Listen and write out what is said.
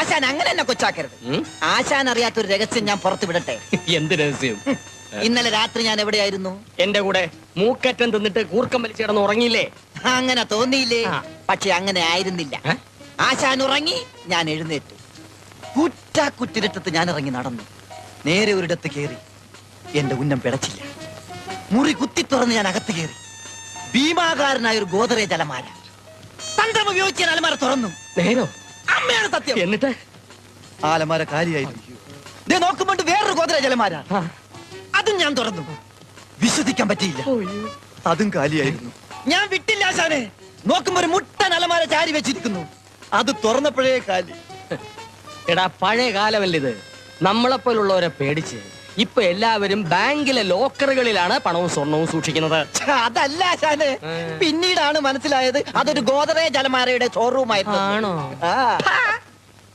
ആശാൻ അങ്ങനെ എന്നെ കൊച്ചാക്കരുത്. ആശാൻ അറിയാത്തൊരു രഹസ്യം ഞാൻ പുറത്തു വിടട്ടെ. എന്ത് രഹസ്യം? ഇന്നലെ രാത്രി ഞാൻ എവിടെയായിരുന്നു? എന്റെ കൂടെ മൂക്കറ്റം തിന്നിട്ട് കൂർക്കം വലിച്ചു കിടന്ന് ഉറങ്ങിയില്ലേ? അങ്ങനെ തോന്നിയില്ലേ? പക്ഷെ അങ്ങനെ ആയിരുന്നില്ല. ആശാൻ ഉറങ്ങി, ഞാൻ എഴുന്നേറ്റു. കുറ്റിരട്ടത്ത് ഞാൻ ഇറങ്ങി നടന്നു. നേരെ ഒരിടത്ത് കയറി. എന്റെ ഉന്നം പിടച്ചില്ല. മുറി കുത്തി തുറന്ന് ഞാൻ അകത്ത് കയറി. ഭീമാകാരനായ ഒരു ഗോദറേജ് അലമാര. തന്ത്രം ഉപയോഗിച്ച് ഞാൻ അലമാര തുറന്നു. നേരോ? അമ്മയാണ് സത്യം. എന്നിട്ട് ആ അലമാര കാലിയായിരുന്നു. നോക്കുമ്പോൾ വേറൊരു ഗോദറേജ് അലമാര. അതും ഞാൻ തുറന്നു. വിശ്വസിക്കാൻ പറ്റിയില്ല, അതും കാലിയായിരുന്നു. ഞാൻ വിട്ടില്ല ആശാനെ. നോക്കുമ്പോ ഒരു മുട്ടൻ അലമാര ചാരി വെച്ചിരിക്കുന്നു. അത് തുറന്നപ്പോഴേ കാലി. എടാ, പഴയ കാലമല്ല ഇത്. നമ്മളെപ്പോലുള്ളവരെ പേടിച്ച് ഇപ്പൊ എല്ലാവരും ബാങ്കിലെ ലോക്കറുകളിലാണ് പണവും സ്വർണവും സൂക്ഷിക്കുന്നത്. അതല്ല ആശാനെ, പിന്നീടാണ് മനസ്സിലായത് അതൊരു ഗോദറേജ് അലമാരയുടെ ഷോറൂം ആയിരുന്നു. ആണോ?